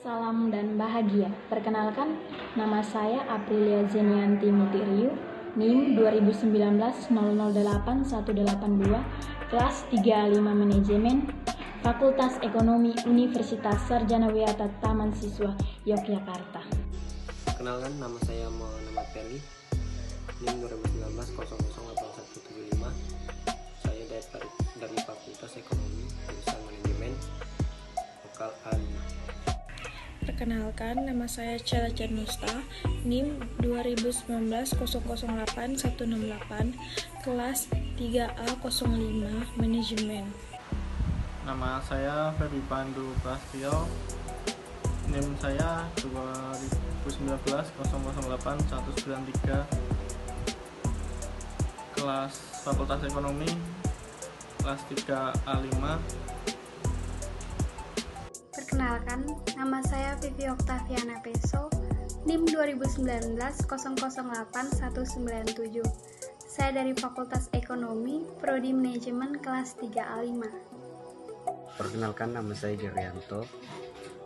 Salam dan bahagia. Perkenalkan, nama saya Aprilia Zenianti Mutiriu, NIM 2019-008182, kelas 35 Manajemen, Fakultas Ekonomi Universitas Sarjana Wiyata Taman Siswa, Yogyakarta. Perkenalkan, nama saya Muhammad Ferli, NIM 2019-008175. Saya dari Fakultas Ekonomi jurusan Manajemen, Vokal A5. Perkenalkan, nama saya Cela Janusta, NIM 2019-008168, kelas 3A05, Manajemen. Nama saya Ferdi Pandu Prastio, NIM saya 2019-008193, kelas Fakultas Ekonomi, kelas 3A5. Perkenalkan, nama saya Vivi Oktaviana Peso, NIM 2019-008197. Saya dari Fakultas Ekonomi, Prodi Manajemen kelas 3A5. Perkenalkan, nama saya Gerianto,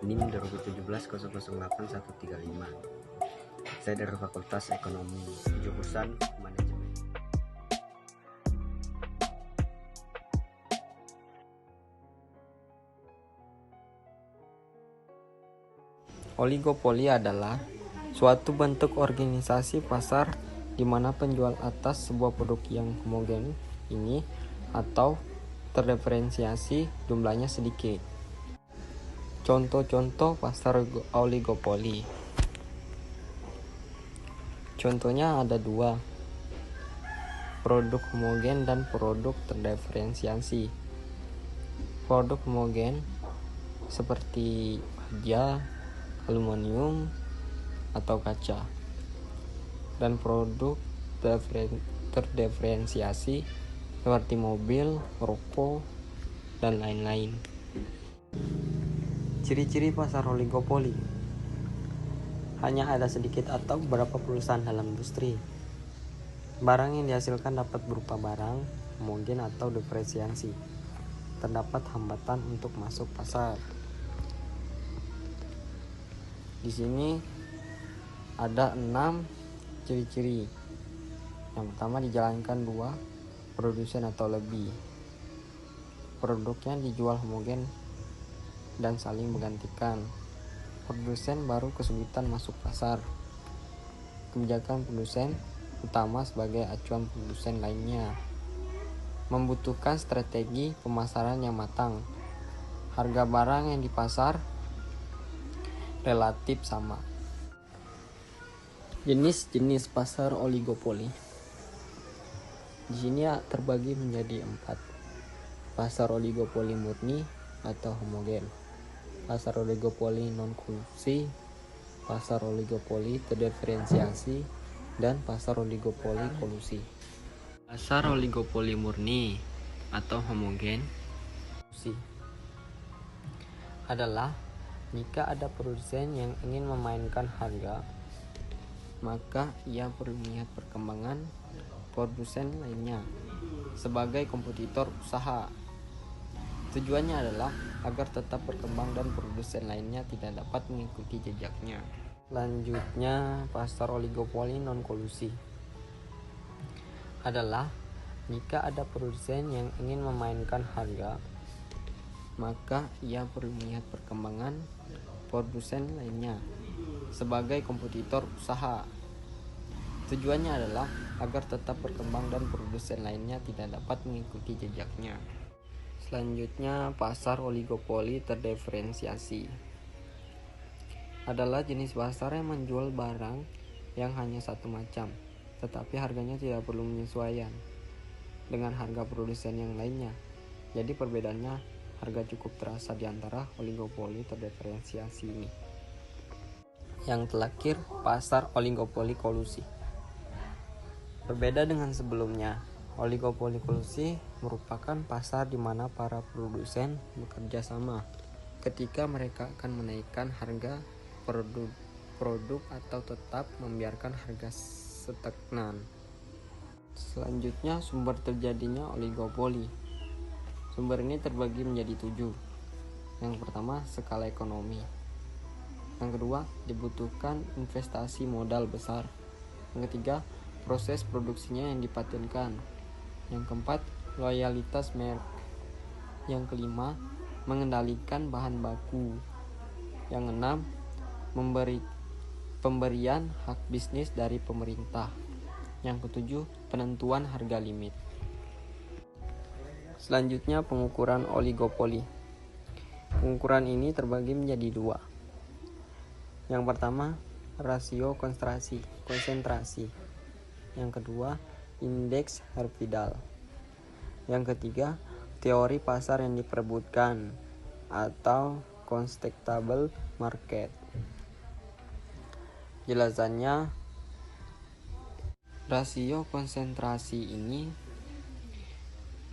NIM 2017-008135. Saya dari Fakultas Ekonomi, jurusan Manajemen. Oligopoli adalah suatu bentuk organisasi pasar di mana penjual atas sebuah produk yang homogen ini atau terdiferensiasi jumlahnya sedikit. Contoh-contoh pasar oligopoli. Contohnya ada dua, produk homogen dan produk terdiferensiasi. Produk homogen seperti baja, aluminium, atau kaca, dan produk terdiferensiasi seperti mobil, rokok, dan lain-lain. Ciri-ciri pasar oligopoli: hanya ada sedikit atau beberapa perusahaan dalam industri. Barang yang dihasilkan dapat berupa barang homogen atau diferensiasi. Terdapat hambatan untuk masuk pasar. Di sini ada 6 ciri-ciri. Yang pertama, dijalankan 2 produsen atau lebih. Produknya dijual homogen dan saling menggantikan. Produsen baru kesulitan masuk pasar. Kebijakan produsen utama sebagai acuan produsen lainnya. Membutuhkan strategi pemasaran yang matang. Harga barang yang di pasar relatif sama. Jenis-jenis pasar oligopoli. Di sini terbagi menjadi 4. Pasar oligopoli murni atau homogen, pasar oligopoli non-kolusi, pasar oligopoli terdiferensiasi, dan pasar oligopoli kolusi. Pasar oligopoli murni atau homogen adalah jika ada produsen yang ingin memainkan harga, maka ia perlu melihat perkembangan produsen lainnya sebagai kompetitor usaha. Tujuannya adalah agar tetap berkembang dan produsen lainnya tidak dapat mengikuti jejaknya. Selanjutnya, pasar oligopoli non-kolusi adalah jika ada produsen yang ingin memainkan harga, maka ia perlu melihat perkembangan produsen lainnya sebagai kompetitor usaha. Tujuannya adalah agar tetap berkembang dan produsen lainnya tidak dapat mengikuti jejaknya. Selanjutnya, pasar oligopoli terdiferensiasi adalah jenis pasar yang menjual barang yang hanya satu macam, tetapi harganya tidak perlu menyesuaikan dengan harga produsen yang lainnya. Jadi perbedaannya harga cukup terasa di antara oligopoli terdiferensiasi ini. Yang terakhir, pasar oligopoli kolusi. Berbeda dengan sebelumnya, oligopoli kolusi merupakan pasar di mana para produsen bekerja sama ketika mereka akan menaikkan harga produk atau tetap membiarkan harga stagnan. Selanjutnya, sumber terjadinya oligopoli. Sumber ini terbagi menjadi 7. Yang pertama, skala ekonomi. Yang kedua, dibutuhkan investasi modal besar. Yang ketiga, proses produksinya yang dipatenkan. Yang keempat, loyalitas merek. Yang kelima, mengendalikan bahan baku. Yang enam, pemberian hak bisnis dari pemerintah. Yang ketujuh, penentuan harga limit. Selanjutnya, pengukuran oligopoli. Pengukuran ini terbagi menjadi dua. Yang pertama, rasio konsentrasi. Yang kedua, indeks Herfindahl. Yang ketiga, teori pasar yang diperebutkan atau constructible market. Jelasannya, rasio konsentrasi ini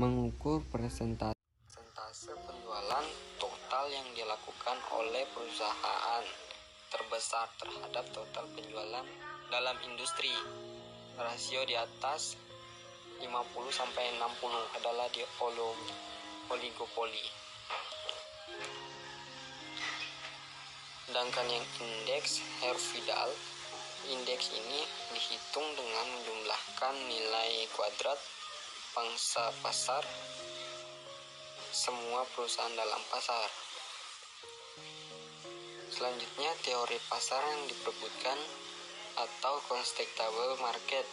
mengukur persentase penjualan total yang dilakukan oleh perusahaan terbesar terhadap total penjualan dalam industri. Rasio di atas 50-60 adalah di oligopoli. Sedangkan yang indeks Herfindahl, indeks ini dihitung dengan menjumlahkan nilai kuadrat pangsa pasar semua perusahaan dalam pasar. Selanjutnya, teori pasar yang diperebutkan atau constructible market.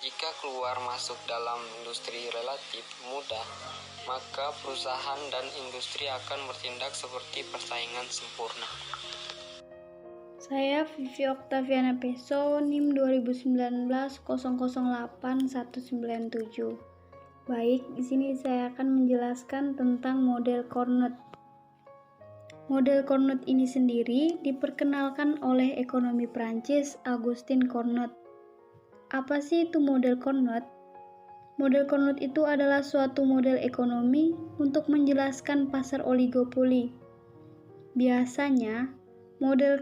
Jika keluar masuk dalam industri relatif mudah, maka perusahaan dan industri akan bertindak seperti persaingan sempurna. Saya Vivi Oktaviana Peso, NIM 2019-008-197. Baik, di sini saya akan menjelaskan tentang model Carnot. Model Carnot ini sendiri diperkenalkan oleh ekonomi Prancis Auguste Carnot. Apa sih itu model Carnot? Model Carnot itu adalah suatu model ekonomi untuk menjelaskan pasar oligopoli. Biasanya, model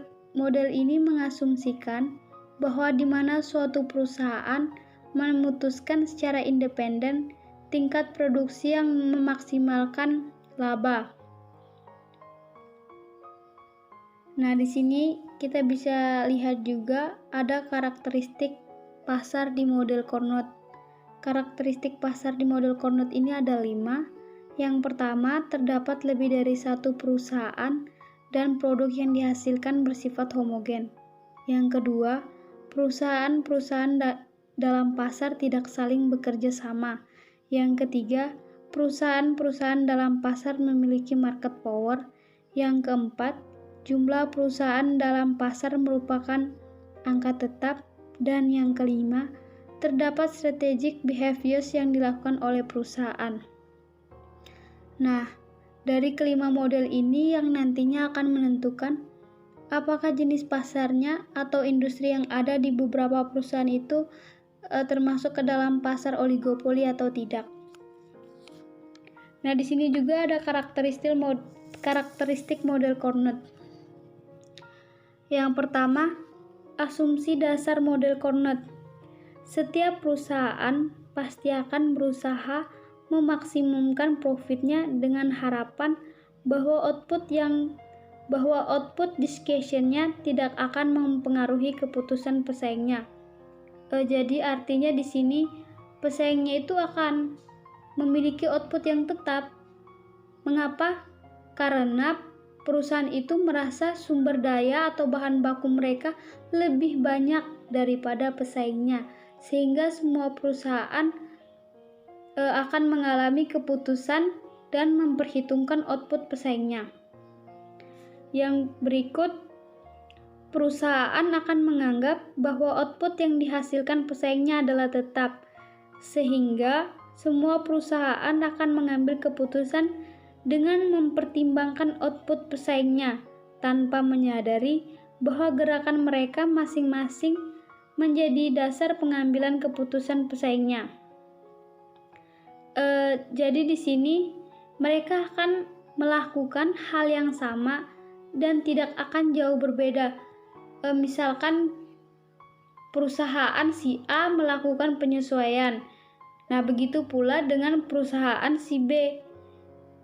ini mengasumsikan bahwa di mana suatu perusahaan memutuskan secara independen tingkat produksi yang memaksimalkan laba. Nah, di sini kita bisa lihat juga ada karakteristik pasar di model Carnot. Karakteristik pasar di model Carnot ini ada 5. Yang pertama, terdapat lebih dari satu perusahaan dan produk yang dihasilkan bersifat homogen. Yang kedua, perusahaan-perusahaan dalam pasar tidak saling bekerja sama. Yang ketiga, perusahaan-perusahaan dalam pasar memiliki market power. Yang keempat, jumlah perusahaan dalam pasar merupakan angka tetap. Dan yang kelima, terdapat strategic behaviors yang dilakukan oleh perusahaan. Nah, dari kelima model ini yang nantinya akan menentukan apakah jenis pasarnya atau industri yang ada di beberapa perusahaan itu termasuk ke dalam pasar oligopoli atau tidak. Nah, di sini juga ada karakteristik model Carnot. Yang pertama, asumsi dasar model Carnot. Setiap perusahaan pasti akan berusaha memaksimumkan profitnya dengan harapan bahwa output discussion-nya tidak akan mempengaruhi keputusan pesaingnya. Jadi artinya di sini pesaingnya itu akan memiliki output yang tetap. Mengapa? Karena perusahaan itu merasa sumber daya atau bahan baku mereka lebih banyak daripada pesaingnya, sehingga semua perusahaan akan mengalami keputusan dan memperhitungkan output pesaingnya. Yang berikut, perusahaan akan menganggap bahwa output yang dihasilkan pesaingnya adalah tetap, sehingga semua perusahaan akan mengambil keputusan dengan mempertimbangkan output pesaingnya tanpa menyadari bahwa gerakan mereka masing-masing menjadi dasar pengambilan keputusan pesaingnya. Jadi di sini mereka akan melakukan hal yang sama dan tidak akan jauh berbeda. Misalkan perusahaan si A melakukan penyesuaian. Nah, begitu pula dengan perusahaan si B.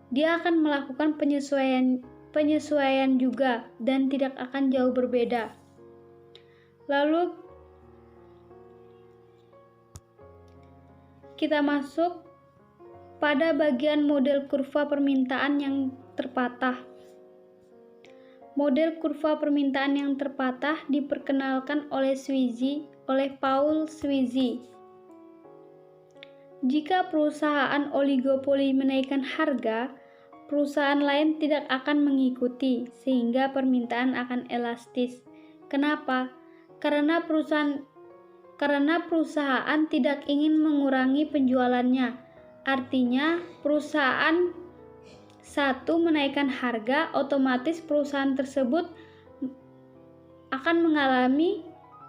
Dia akan melakukan penyesuaian penyesuaian juga dan tidak akan jauh berbeda. Lalu kita masuk pada bagian model kurva permintaan yang terpatah. Model kurva permintaan yang terpatah diperkenalkan oleh Paul Sweezy. Jika perusahaan oligopoli menaikkan harga, perusahaan lain tidak akan mengikuti, sehingga permintaan akan elastis. Kenapa? Karena perusahaan tidak ingin mengurangi penjualannya. Artinya, perusahaan satu menaikkan harga, otomatis perusahaan tersebut akan mengalami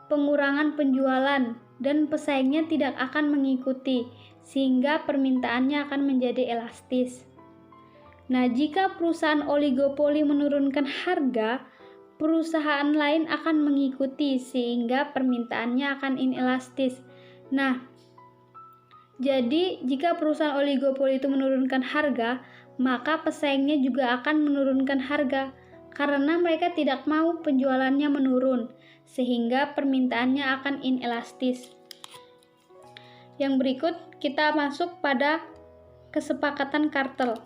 pengurangan penjualan dan pesaingnya tidak akan mengikuti, sehingga permintaannya akan menjadi elastis. Nah, jika perusahaan oligopoli menurunkan harga, perusahaan lain akan mengikuti, sehingga permintaannya akan inelastis. Nah, jadi jika perusahaan oligopoli itu menurunkan harga, maka pesaingnya juga akan menurunkan harga karena mereka tidak mau penjualannya menurun, sehingga permintaannya akan inelastis. Yang berikut kita masuk pada kesepakatan kartel.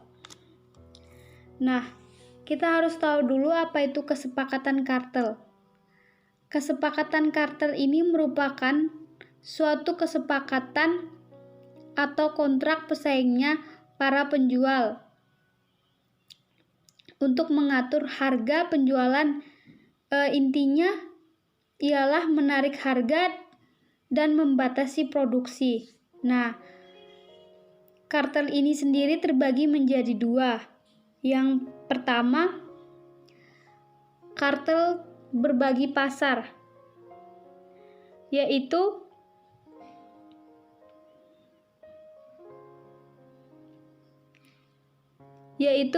Nah, kita harus tahu dulu apa itu kesepakatan kartel. Kesepakatan kartel ini merupakan suatu kesepakatan atau kontrak pesaingnya para penjual untuk mengatur harga penjualan. Intinya ialah menarik harga dan membatasi produksi. Nah, kartel ini sendiri terbagi menjadi dua. Yang pertama, kartel berbagi pasar, yaitu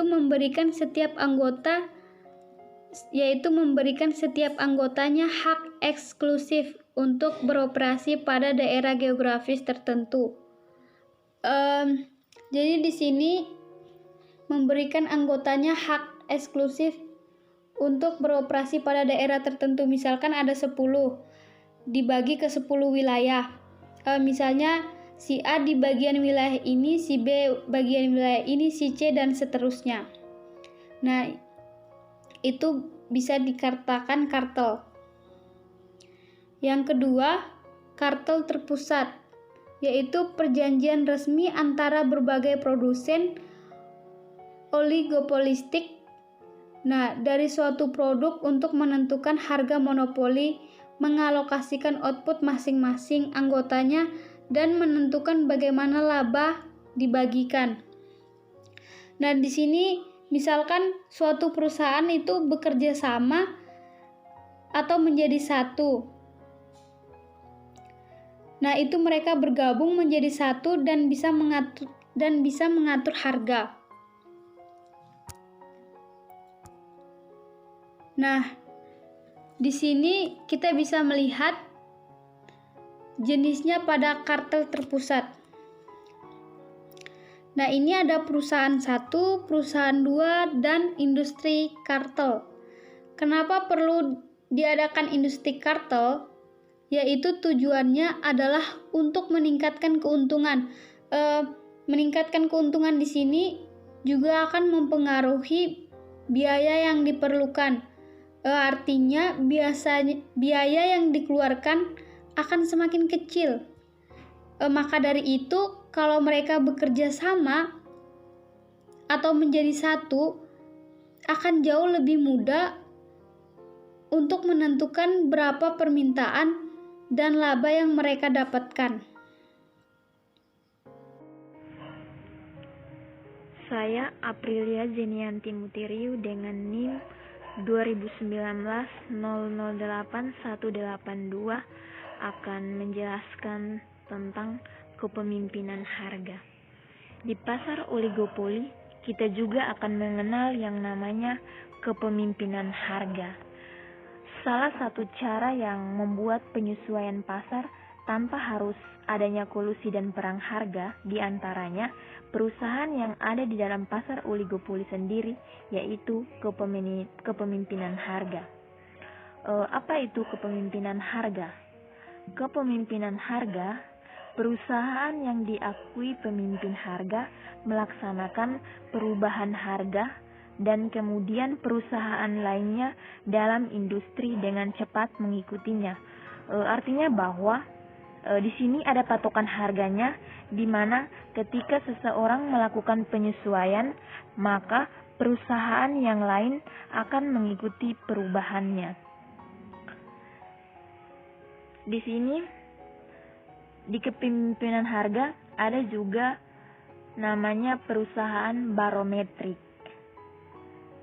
memberikan setiap anggotanya hak eksklusif untuk beroperasi pada daerah geografis tertentu. Jadi di sini memberikan anggotanya hak eksklusif untuk beroperasi pada daerah tertentu. Misalkan ada 10, dibagi ke 10 wilayah. Misalnya si A di bagian wilayah ini, si B bagian wilayah ini, si C dan seterusnya. Nah, itu bisa dikatakan kartel. Yang kedua, kartel terpusat, yaitu perjanjian resmi antara berbagai produsen oligopolistik. Nah, dari suatu produk untuk menentukan harga monopoli, mengalokasikan output masing-masing anggotanya, dan menentukan bagaimana laba dibagikan. Nah, di sini misalkan suatu perusahaan itu bekerja sama atau menjadi satu. Nah, itu mereka bergabung menjadi satu dan bisa mengatur harga. Nah, di sini kita bisa melihat jenisnya pada kartel terpusat. Nah, ini ada perusahaan 1, perusahaan 2, dan industri kartel. Kenapa perlu diadakan industri kartel? Yaitu tujuannya adalah untuk meningkatkan keuntungan. Meningkatkan keuntungan di sini juga akan mempengaruhi biaya yang diperlukan. Artinya biaya yang dikeluarkan akan semakin kecil. Maka dari itu, kalau mereka bekerja sama atau menjadi satu, akan jauh lebih mudah untuk menentukan berapa permintaan dan laba yang mereka dapatkan. Saya Aprilia Zenianti Mutiriu dengan NIM 2019-008182 akan menjelaskan tentang kepemimpinan harga. Di pasar oligopoli, kita juga akan mengenal yang namanya kepemimpinan harga. Salah satu cara yang membuat penyesuaian pasar tanpa harus adanya kolusi dan perang harga, di antaranya perusahaan yang ada di dalam pasar oligopoli sendiri, yaitu kepemimpinan harga. Apa itu kepemimpinan harga? Kepemimpinan harga, perusahaan yang diakui pemimpin harga melaksanakan perubahan harga dan kemudian perusahaan lainnya dalam industri dengan cepat mengikutinya. Artinya bahwa di sini ada patokan harganya, di mana ketika seseorang melakukan penyesuaian, maka perusahaan yang lain akan mengikuti perubahannya. Di sini, di kepemimpinan harga ada juga namanya perusahaan barometrik.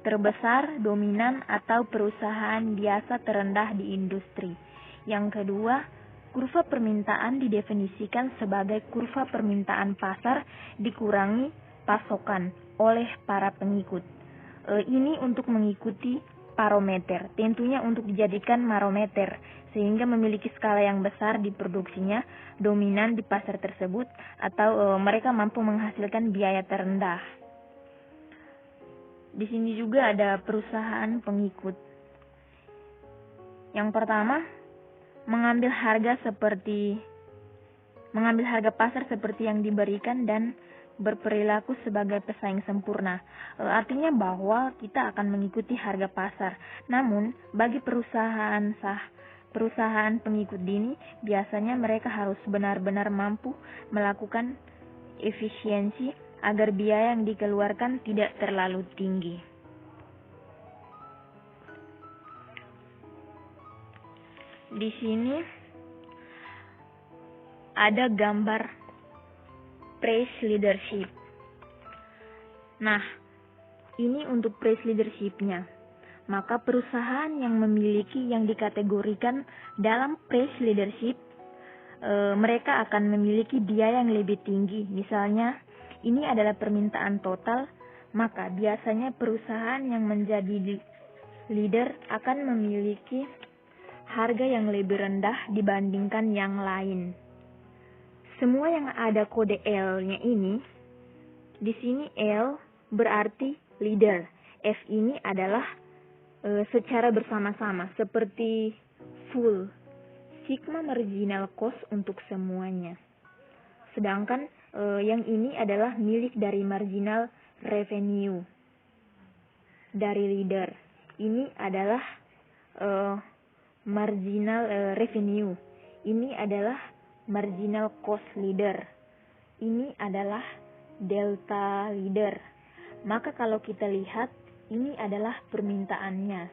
Terbesar, dominan, atau perusahaan biasa terendah di industri. Yang kedua, kurva permintaan didefinisikan sebagai kurva permintaan pasar dikurangi pasokan oleh para pengikut. Ini untuk mengikuti parometer, tentunya untuk dijadikan marometer, sehingga memiliki skala yang besar di produksinya, dominan di pasar tersebut, atau mereka mampu menghasilkan biaya terendah. Di sini juga ada perusahaan pengikut. Yang pertama, mengambil harga pasar seperti yang diberikan dan berperilaku sebagai pesaing sempurna. Artinya bahwa kita akan mengikuti harga pasar. Namun, bagi perusahaan pengikut dini, biasanya mereka harus benar-benar mampu melakukan efisiensi agar biaya yang dikeluarkan tidak terlalu tinggi. Di sini ada gambar price leadership. Nah, ini untuk price leadership-nya. Maka perusahaan yang dikategorikan dalam price leadership, mereka akan memiliki biaya yang lebih tinggi. Misalnya, ini adalah permintaan total, maka biasanya perusahaan yang menjadi leader akan memiliki harga yang lebih rendah dibandingkan yang lain. Semua yang ada kode L-nya ini, di sini L berarti leader. F ini adalah secara bersama-sama, seperti full, sigma marginal cost untuk semuanya. Sedangkan yang ini adalah milik dari marginal revenue dari leader. Ini adalah marginal revenue. Ini adalah marginal cost leader. Ini adalah delta leader. Maka kalau kita lihat, ini adalah permintaannya.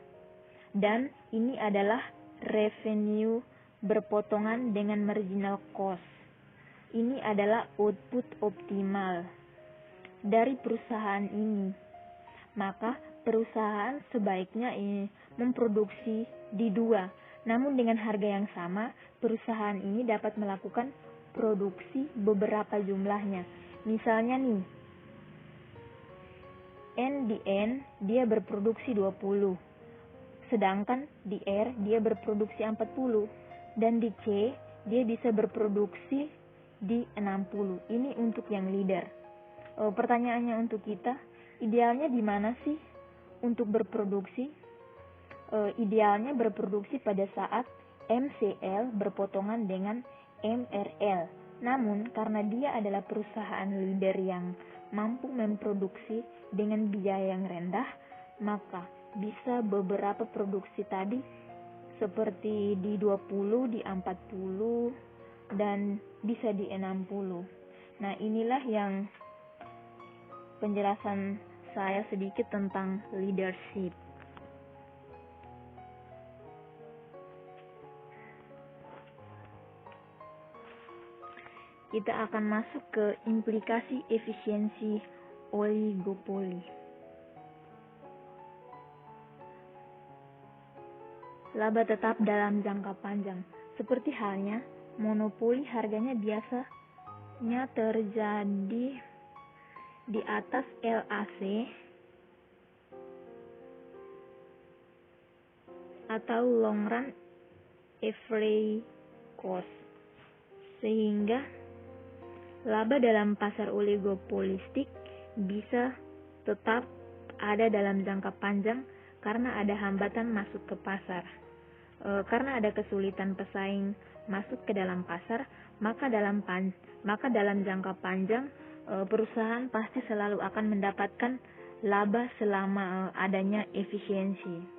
Dan ini adalah revenue berpotongan dengan marginal cost. Ini adalah output optimal dari perusahaan ini. Maka perusahaan sebaiknya memproduksi di dua. Namun dengan harga yang sama, perusahaan ini dapat melakukan produksi beberapa jumlahnya. Misalnya nih, N di N dia berproduksi 20. Sedangkan di R dia berproduksi 40. Dan di C dia bisa berproduksi di 60. Ini untuk yang leader. Pertanyaannya untuk kita, idealnya di mana sih untuk berproduksi? Idealnya berproduksi pada saat MCL berpotongan dengan MRL. Namun karena dia adalah perusahaan leader yang mampu memproduksi dengan biaya yang rendah, maka bisa beberapa produksi tadi seperti di 20, di 40, dan bisa di 60. Nah, inilah yang penjelasan saya sedikit tentang leadership. Kita akan masuk ke implikasi efisiensi oligopoli. Laba tetap dalam jangka panjang. Seperti halnya monopoli, harganya biasanya terjadi di atas LAC atau long run average cost. sehingga laba dalam pasar oligopolistik bisa tetap ada dalam jangka panjang karena ada hambatan masuk ke pasar. Karena ada kesulitan pesaing masuk ke dalam pasar, maka dalam jangka panjang perusahaan pasti selalu akan mendapatkan laba selama adanya efisiensi.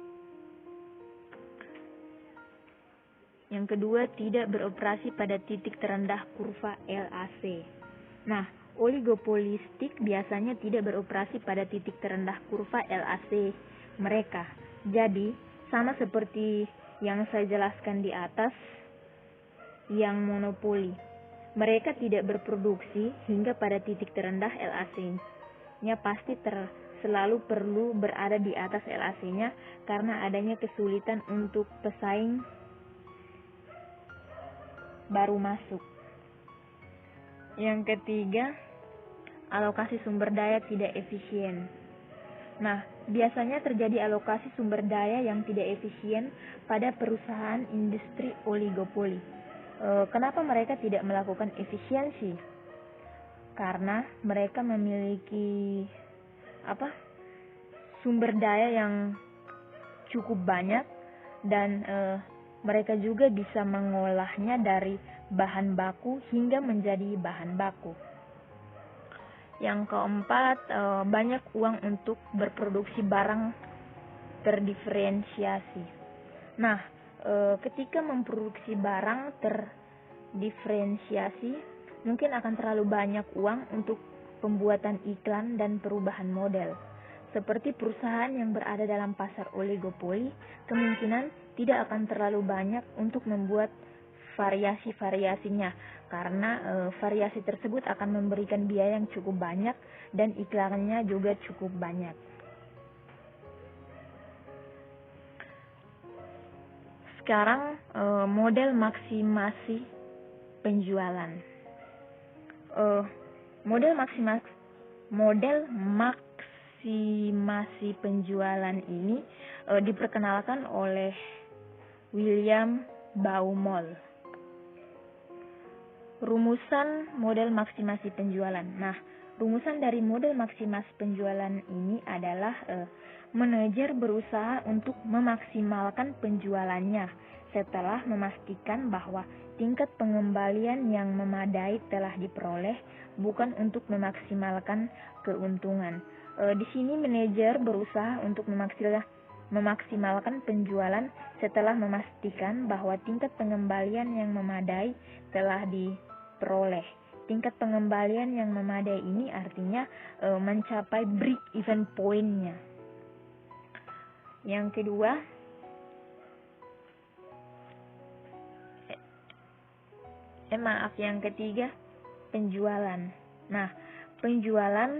Yang kedua, tidak beroperasi pada titik terendah kurva LAC. Nah, oligopolistik biasanya tidak beroperasi pada titik terendah kurva LAC mereka. Jadi, sama seperti yang saya jelaskan di atas, yang monopoli. Mereka tidak berproduksi hingga pada titik terendah LAC-nya pasti selalu perlu berada di atas LAC-nya karena adanya kesulitan untuk pesaing baru masuk. Yang ketiga, alokasi sumber daya tidak efisien. Nah, biasanya terjadi alokasi sumber daya yang tidak efisien pada perusahaan industri oligopoli. Kenapa mereka tidak melakukan efisiensi? Karena mereka memiliki sumber daya yang cukup banyak dan mereka juga bisa mengolahnya dari bahan baku hingga menjadi bahan baku. Yang keempat, banyak uang untuk berproduksi barang terdiferensiasi. Nah, ketika memproduksi barang terdiferensiasi, mungkin akan terlalu banyak uang untuk pembuatan iklan dan perubahan model. Seperti perusahaan yang berada dalam pasar oligopoli, kemungkinan tidak akan terlalu banyak untuk membuat variasi-variasinya, karena variasi tersebut akan memberikan biaya yang cukup banyak dan iklannya juga cukup banyak. Sekarang model maksimasi penjualan. Model maksimasi penjualan ini diperkenalkan oleh William Baumol. Rumusan model maksimasi penjualan. Nah, rumusan dari model maksimasi penjualan ini adalah manajer berusaha untuk memaksimalkan penjualannya setelah memastikan bahwa tingkat pengembalian yang memadai telah diperoleh, bukan untuk memaksimalkan keuntungan. Di sini manajer berusaha untuk memaksimalkan penjualan setelah memastikan bahwa tingkat pengembalian yang memadai telah diperoleh. Tingkat pengembalian yang memadai ini artinya mencapai break even point-nya. Yang kedua, yang ketiga, penjualan. Nah, penjualan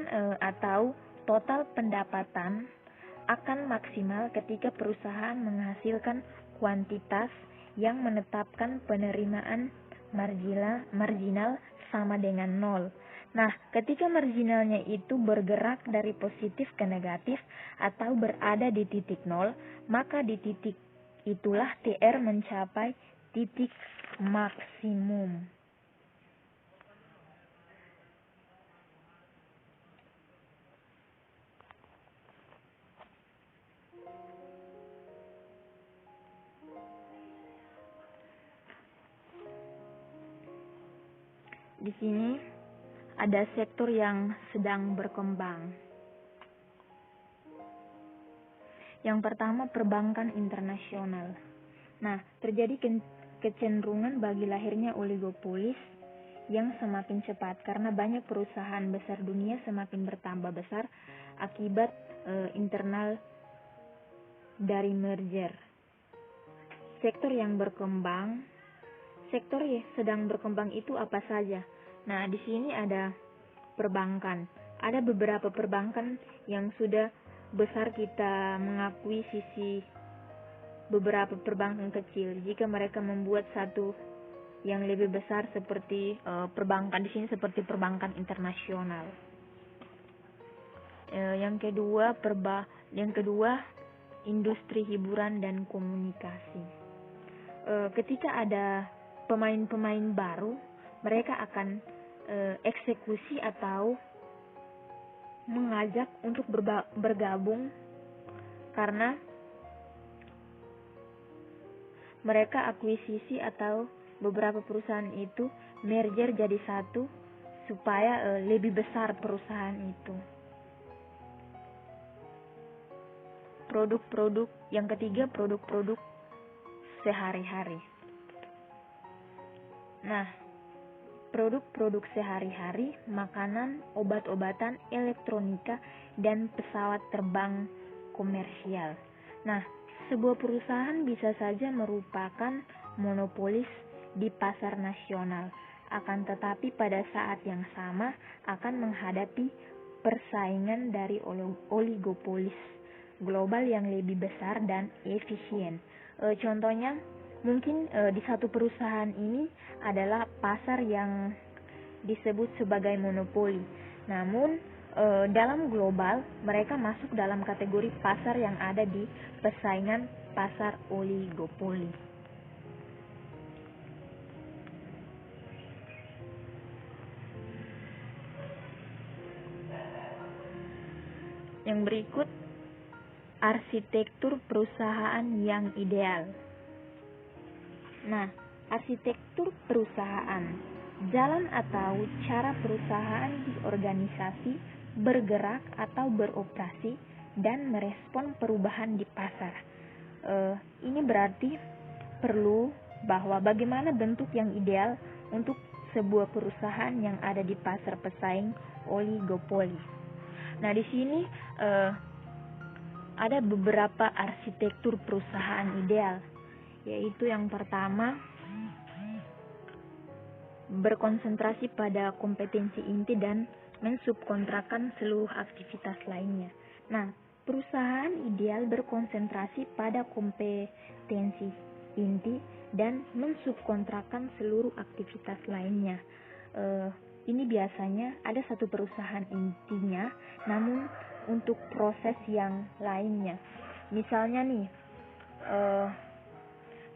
atau total pendapatan akan maksimal ketika perusahaan menghasilkan kuantitas yang menetapkan penerimaan marginal sama dengan 0. Nah, ketika marginalnya itu bergerak dari positif ke negatif atau berada di titik 0, maka di titik itulah TR mencapai titik maksimum. Di sini ada sektor yang sedang berkembang. Yang pertama, perbankan internasional. Nah, terjadi kecenderungan bagi lahirnya oligopolis yang semakin cepat karena banyak perusahaan besar dunia semakin bertambah besar akibat internal dari merger. Sektor yang sedang berkembang itu apa saja? Nah, di sini ada perbankan. Ada beberapa perbankan yang sudah besar, kita mengakui sisi beberapa perbankan kecil. Jika mereka membuat satu yang lebih besar seperti perbankan di sini seperti perbankan internasional. Yang kedua, industri hiburan dan komunikasi. Ketika ada pemain-pemain baru, mereka akan eksekusi atau mengajak untuk bergabung karena mereka akuisisi atau beberapa perusahaan itu merger jadi satu supaya lebih besar perusahaan itu. Produk-produk yang ketiga, produk-produk sehari-hari. Nah, produk-produk sehari-hari, makanan, obat-obatan, elektronika, dan pesawat terbang komersial. Nah, sebuah perusahaan bisa saja merupakan monopolis di pasar nasional, akan tetapi pada saat yang sama akan menghadapi persaingan dari oligopolis global yang lebih besar dan efisien. Contohnya, mungkin di satu perusahaan ini adalah pasar yang disebut sebagai monopoli. Namun dalam global mereka masuk dalam kategori pasar yang ada di persaingan pasar oligopoli. Yang berikut, arsitektur perusahaan yang ideal. Nah, arsitektur perusahaan, jalan atau cara perusahaan diorganisasi, bergerak atau beroperasi, dan merespon perubahan di pasar. Ini berarti perlu bahwa bagaimana bentuk yang ideal untuk sebuah perusahaan yang ada di pasar pesaing oligopoli. Nah, di sini ada beberapa arsitektur perusahaan ideal, yaitu yang pertama, berkonsentrasi pada kompetensi inti dan mensubkontrakkan seluruh aktivitas lainnya. Nah, perusahaan ideal berkonsentrasi pada kompetensi inti dan mensubkontrakkan seluruh aktivitas lainnya. Ini biasanya ada satu perusahaan intinya, namun untuk proses yang lainnya. Misalnya nih,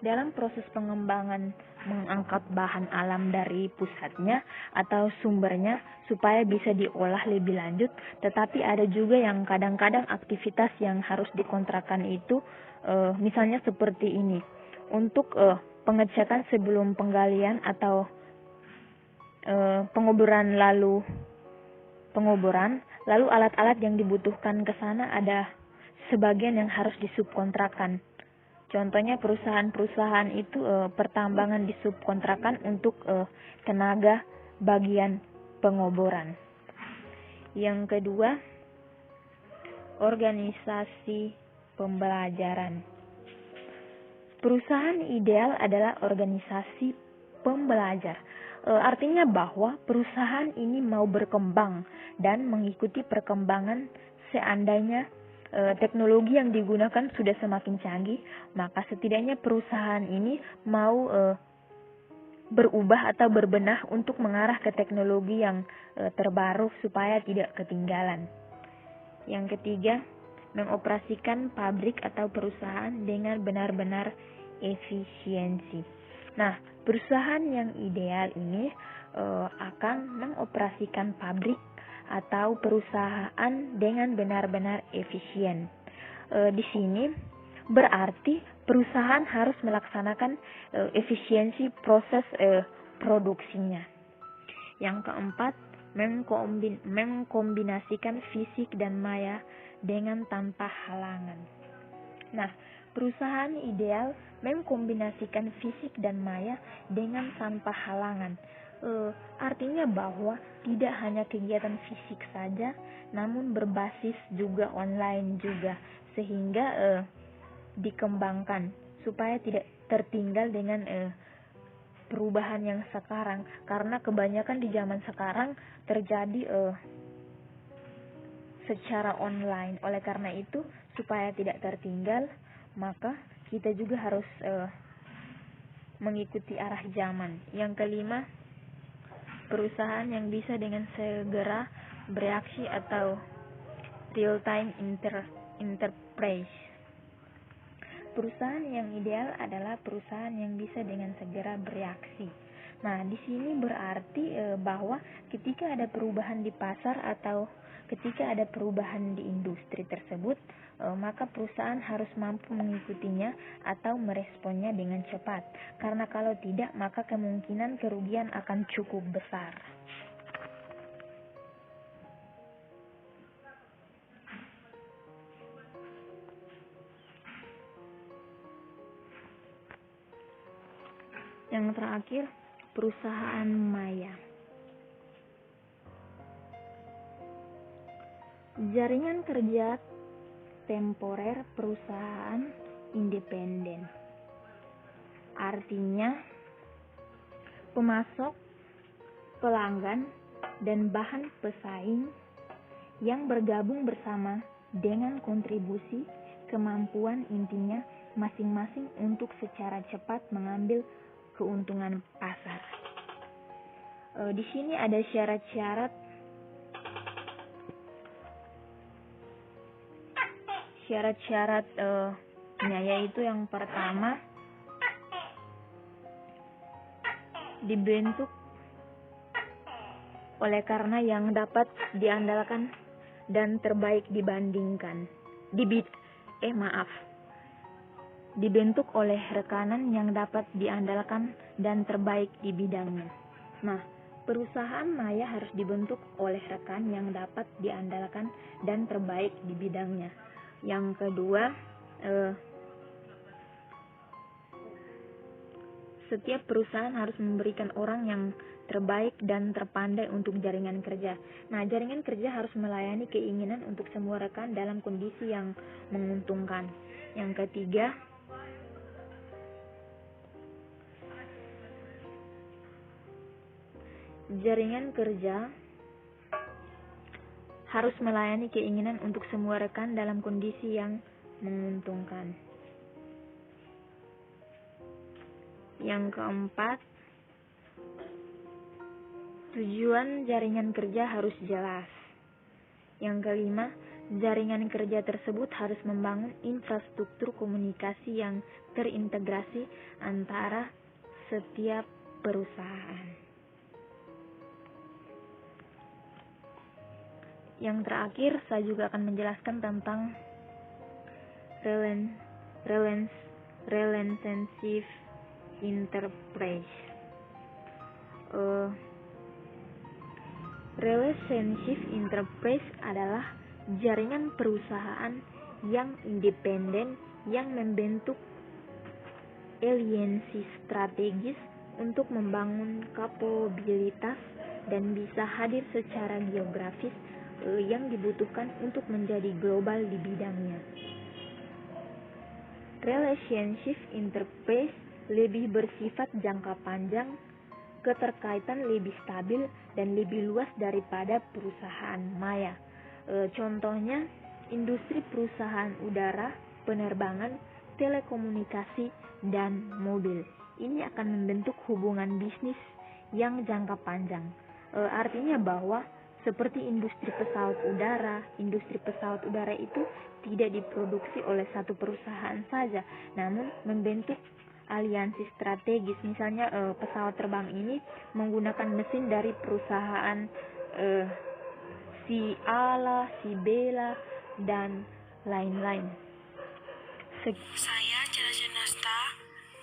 dalam proses pengembangan mengangkat bahan alam dari pusatnya atau sumbernya supaya bisa diolah lebih lanjut, tetapi ada juga yang kadang-kadang aktivitas yang harus dikontrakkan itu, misalnya seperti ini, untuk pengecekan sebelum penggalian atau penguburan, lalu alat-alat yang dibutuhkan ke sana ada sebagian yang harus disubkontrakkan. Contohnya perusahaan-perusahaan itu pertambangan disubkontrakkan untuk tenaga bagian pengoboran. Yang kedua, organisasi pembelajaran. Perusahaan ideal adalah organisasi pembelajar. Artinya bahwa perusahaan ini mau berkembang dan mengikuti perkembangan. Seandainya teknologi yang digunakan sudah semakin canggih, maka setidaknya perusahaan ini mau berubah atau berbenah untuk mengarah ke teknologi yang terbaru supaya tidak ketinggalan. Yang ketiga, mengoperasikan pabrik atau perusahaan dengan benar-benar efisiensi. Nah, perusahaan yang ideal ini akan mengoperasikan pabrik atau perusahaan dengan benar-benar efisien. Di sini berarti perusahaan harus melaksanakan efisiensi proses produksinya. Yang keempat, mengkombinasikan fisik dan maya dengan tanpa halangan. Nah, perusahaan ideal mengkombinasikan fisik dan maya dengan tanpa halangan. Artinya bahwa tidak hanya kegiatan fisik saja, namun berbasis juga online juga, sehingga dikembangkan supaya tidak tertinggal dengan perubahan yang sekarang, karena kebanyakan di zaman sekarang terjadi secara online. Oleh karena itu, supaya tidak tertinggal, maka kita juga harus mengikuti arah zaman. Yang kelima, perusahaan yang bisa dengan segera bereaksi atau real time enterprise. Perusahaan yang ideal adalah perusahaan yang bisa dengan segera bereaksi. Nah, di sini berarti bahwa ketika ada perubahan di pasar atau ketika ada perubahan di industri tersebut, maka perusahaan harus mampu mengikutinya atau meresponnya dengan cepat. Karena kalau tidak, maka kemungkinan kerugian akan cukup besar. Yang terakhir, perusahaan maya. Jaringan kerja temporer perusahaan independen. Artinya, pemasok, pelanggan, dan bahan pesaing yang bergabung bersama dengan kontribusi kemampuan intinya masing-masing untuk secara cepat mengambil keuntungan pasar. Di sini ada syarat-syaratnya, yaitu yang pertama, dibentuk oleh karena yang dapat diandalkan dan terbaik dibentuk oleh rekanan yang dapat diandalkan dan terbaik di bidangnya. Nah, perusahaan maya harus dibentuk oleh rekan yang dapat diandalkan dan terbaik di bidangnya. Yang kedua, setiap perusahaan harus memberikan orang yang terbaik dan terpandai untuk jaringan kerja. Nah, jaringan kerja harus melayani keinginan untuk semua rekan dalam kondisi yang menguntungkan. Yang ketiga, jaringan kerja harus melayani keinginan untuk semua rekan dalam kondisi yang menguntungkan. Yang keempat, tujuan jaringan kerja harus jelas. Yang kelima, jaringan kerja tersebut harus membangun infrastruktur komunikasi yang terintegrasi antara setiap perusahaan. Yang terakhir, saya juga akan menjelaskan tentang relationship enterprise. Relationship enterprise adalah jaringan perusahaan yang independen yang membentuk aliansi strategis untuk membangun kapabilitas dan bisa hadir secara geografis yang dibutuhkan untuk menjadi global di bidangnya. Relationship enterprise lebih bersifat jangka panjang, keterkaitan lebih stabil dan lebih luas daripada perusahaan maya. Contohnya, industri perusahaan udara, penerbangan, telekomunikasi, dan mobil. Ini akan membentuk hubungan bisnis yang jangka panjang. Artinya bahwa seperti industri pesawat udara itu tidak diproduksi oleh satu perusahaan saja, namun membentuk aliansi strategis. Misalnya pesawat terbang ini menggunakan mesin dari perusahaan si A lah, si B lah, dan lain-lain. Saya Celaja Nasta,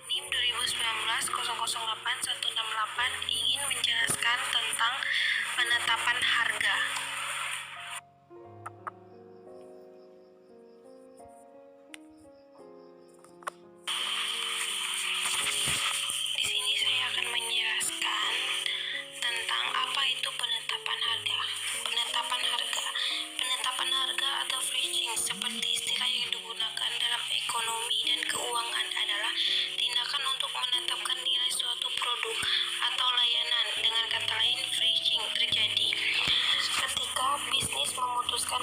NIM 2019-008168 ingin menjelaskan tentang penetapan harga. Di sini saya akan menjelaskan tentang apa itu penetapan harga. Penetapan harga atau fetching seperti istilah yang digunakan dalam ekonomi dan keuangan adalah tindakan untuk menetapkan nilai suatu produk atau layanan. Dengan kata lain, fetching terjadi ketika bisnis memutuskan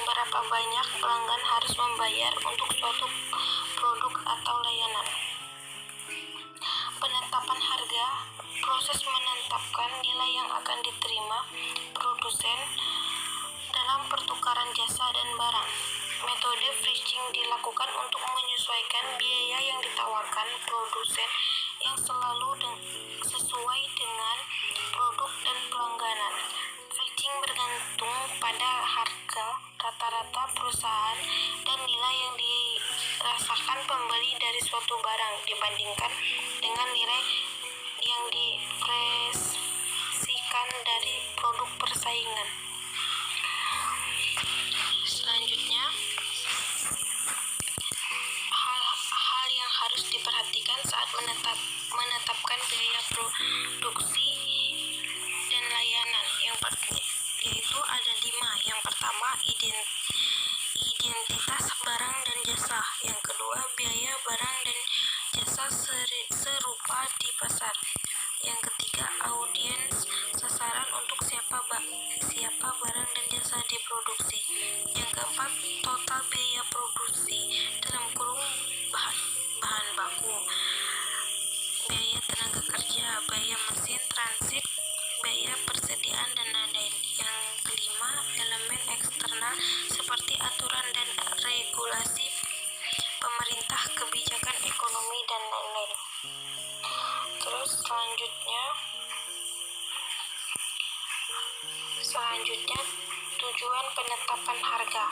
berapa banyak pelanggan harus membayar untuk suatu produk atau layanan. Penetapan harga, proses menetapkan nilai yang akan diterima produsen dalam pertukaran jasa dan barang. Metode fetching dilakukan untuk menyesuaikan biaya yang ditawarkan produsen yang selalu sesuai dengan produk dan pelangganan. Pricing bergantung pada harga rata-rata perusahaan dan nilai yang dirasakan pembeli dari suatu barang dibandingkan dengan nilai yang diprediksikan dari produk persaingan. Selanjutnya, hal yang harus diperhatikan saat menetapkan biaya produksi dan layanan yaitu ada 5. Yang pertama, identitas barang dan jasa. Yang kedua, biaya barang dan jasa serupa di pasar. Yang ketiga, audiens sasaran untuk siapa barang dan jasa diproduksi. Yang keempat, total biaya produksi dalam kurung bahan baku, biaya tenaga kerja, biaya mesin, transit, biaya persediaan dan lain-lain. Yang kelima, elemen eksternal seperti aturan dan regulasi pemerintah, kebijakan ekonomi dan lain-lain. Terus selanjutnya tujuan penetapan harga.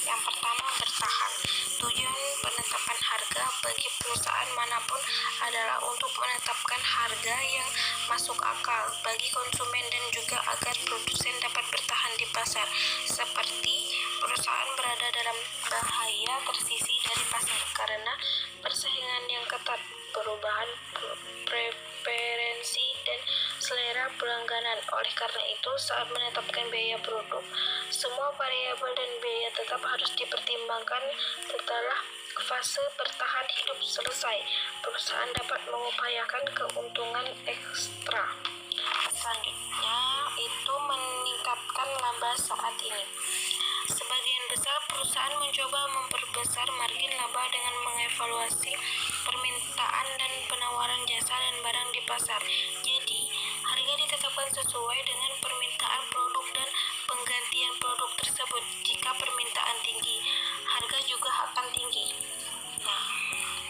Yang pertama, bertahan. Tujuan penetapan harga bagi perusahaan manapun adalah untuk menetapkan harga yang masuk akal bagi konsumen dan juga agar produsen dapat bertahan di pasar. Seperti perusahaan berada dalam bahaya tersisih dari pasar karena persaingan yang ketat, perubahan preferensi dan selera pelangganan. Oleh karena itu, saat menetapkan biaya produk, semua variabel dan biaya tetap harus dipertimbangkan. Setelah fase bertahan hidup selesai, perusahaan dapat mengupayakan keuntungan ekstra. Selanjutnya itu meningkatkan laba saat ini. Sebagian besar perusahaan mencoba memperbesar margin laba dengan mengevaluasi permintaan dan penawaran jasa dan barang di pasar. Jadi, harga ditetapkan sesuai dengan permintaan produk dan penggantian produk tersebut. Jika permintaan tinggi, harga juga akan tinggi. Nah,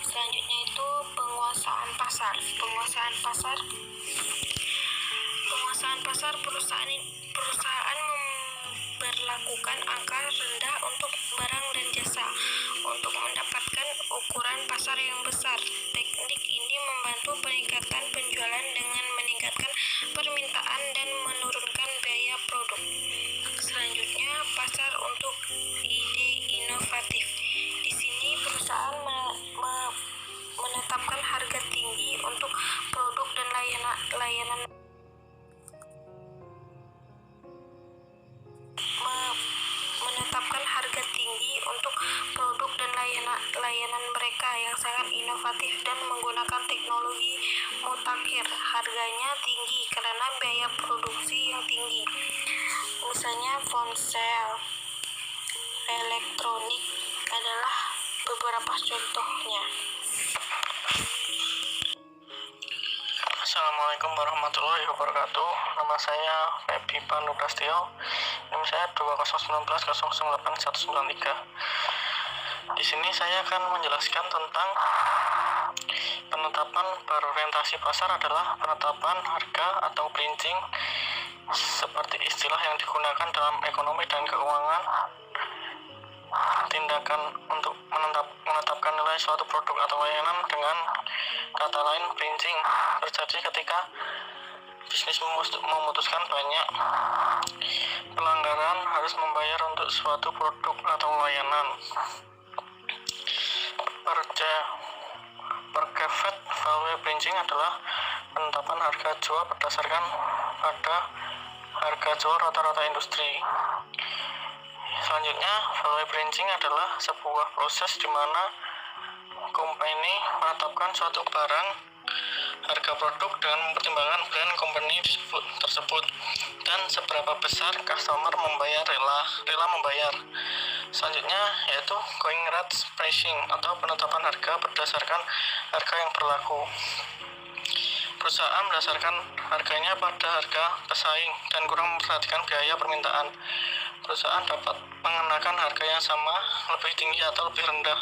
selanjutnya itu penguasaan pasar. Penguasaan pasar perusahaan memberlakukan angka rendah untuk barang dan jasa untuk mendapatkan ukuran pasar yang besar. Teknik ini membantu peningkatan penjualan dengan meningkatkan permintaan dan menurunkan biaya produk. Selanjutnya, pasar untuk ide inovatif. Di sini perusahaan menetapkan harga tinggi untuk produk dan layanan layanan mereka yang sangat inovatif dan menggunakan teknologi mutakhir. Harganya tinggi karena biaya produksi yang tinggi. Misalnya ponsel elektronik adalah beberapa contohnya. Assalamualaikum warahmatullahi wabarakatuh. Nama saya Feby Pandu Prastio. NIM saya 2019081193. Di sini saya akan menjelaskan tentang penetapan berorientasi pasar adalah penetapan harga atau pricing seperti istilah yang digunakan dalam ekonomi dan keuangan. Tindakan untuk menetapkan nilai suatu produk atau layanan, dengan kata lain pricing, terjadi ketika bisnis memutuskan banyak pelanggaran harus membayar untuk suatu produk atau layanan. Perceived value pricing adalah penetapan harga jual berdasarkan pada harga jual rata-rata industri. Selanjutnya, value pricing adalah sebuah proses di mana company menetapkan suatu barang harga produk dengan mempertimbangkan brand company tersebut dan seberapa besar customer rela membayar. Selanjutnya yaitu going rate pricing atau penetapan harga berdasarkan harga yang berlaku. Perusahaan mendasarkan harganya pada harga pesaing dan kurang memperhatikan biaya permintaan. Perusahaan dapat mengenakan harga yang sama, lebih tinggi atau lebih rendah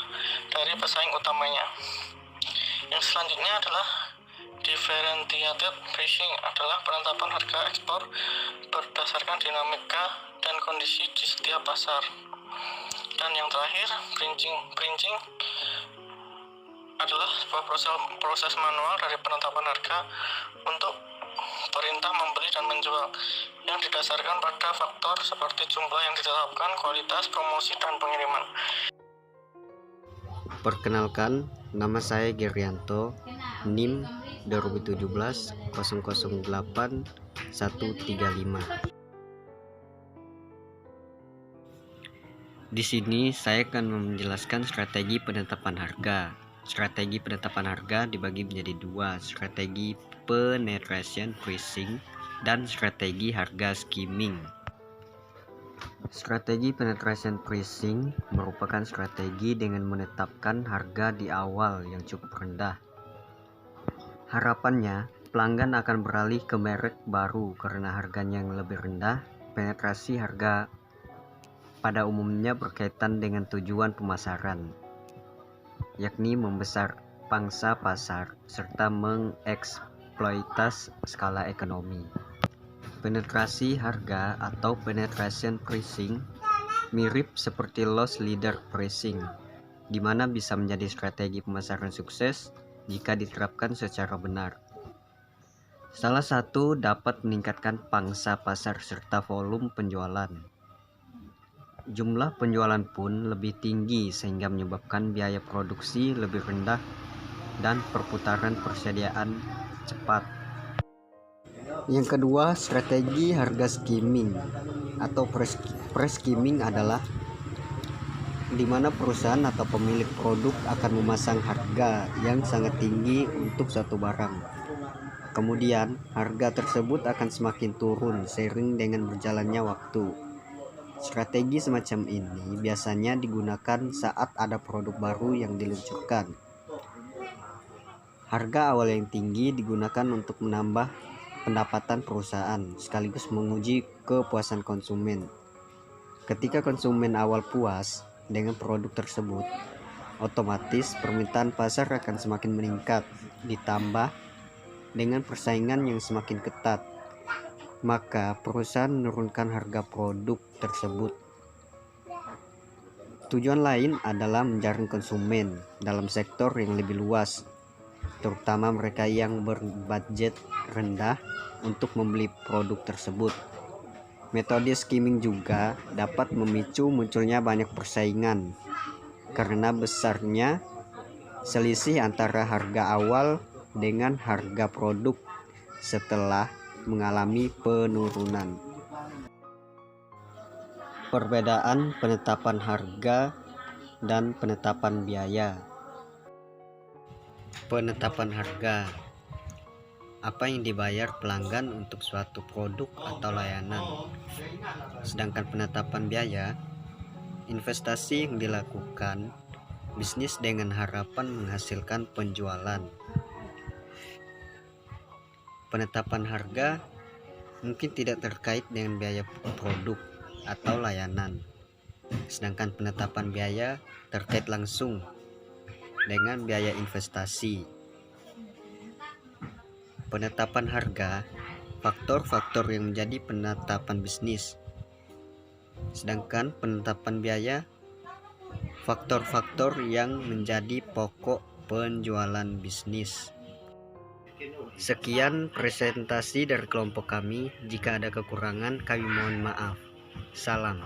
dari pesaing utamanya. Yang selanjutnya adalah Differentiated pricing adalah penetapan harga ekspor berdasarkan dinamika dan kondisi di setiap pasar. Dan yang terakhir, printing adalah sebuah proses manual dari penetapan harga untuk perintah membeli dan menjual yang didasarkan pada faktor seperti jumlah yang ditetapkan, kualitas, promosi, dan pengiriman. Perkenalkan, nama saya Gerianto, NIM 2017 008 135. Di sini saya akan menjelaskan strategi penetapan harga. Strategi penetapan harga dibagi menjadi dua, strategi penetration pricing dan strategi harga skimming. Strategi penetration pricing merupakan strategi dengan menetapkan harga di awal yang cukup rendah. Harapannya, pelanggan akan beralih ke merek baru karena harganya yang lebih rendah. Penetrasi harga pada umumnya berkaitan dengan tujuan pemasaran, yakni membesar pangsa pasar serta mengeksploitasi skala ekonomi. Penetrasi harga atau penetration pricing mirip seperti loss leader pricing, di mana bisa menjadi strategi pemasaran sukses jika diterapkan secara benar. Salah satu dapat meningkatkan pangsa pasar serta volume penjualan. Jumlah penjualan pun lebih tinggi sehingga menyebabkan biaya produksi lebih rendah dan perputaran persediaan cepat. Yang kedua, strategi harga skimming atau pre-skimming adalah di mana perusahaan atau pemilik produk akan memasang harga yang sangat tinggi untuk satu barang. Kemudian, harga tersebut akan semakin turun seiring dengan berjalannya waktu. Strategi semacam ini biasanya digunakan saat ada produk baru yang diluncurkan. Harga awal yang tinggi digunakan untuk menambah pendapatan perusahaan sekaligus menguji kepuasan konsumen. Ketika konsumen awal puas dengan produk tersebut, otomatis permintaan pasar akan semakin meningkat, ditambah dengan persaingan yang semakin ketat. Maka perusahaan menurunkan harga produk tersebut. Tujuan lain adalah menjaring konsumen dalam sektor yang lebih luas, terutama mereka yang berbudget rendah untuk membeli produk tersebut. Metode skimming juga dapat memicu munculnya banyak persaingan karena besarnya selisih antara harga awal dengan harga produk setelah mengalami penurunan. Perbedaan penetapan harga dan penetapan biaya. Penetapan harga: apa yang dibayar pelanggan untuk suatu produk atau layanan. Sedangkan penetapan biaya, investasi yang dilakukan bisnis dengan harapan menghasilkan penjualan. Penetapan harga mungkin tidak terkait dengan biaya produk atau layanan, sedangkan penetapan biaya terkait langsung dengan biaya investasi. Penetapan harga, faktor-faktor yang menjadi penetapan bisnis, sedangkan penetapan biaya, faktor-faktor yang menjadi pokok penjualan bisnis. Sekian presentasi dari kelompok kami. Jika ada kekurangan, kami mohon maaf. Salam.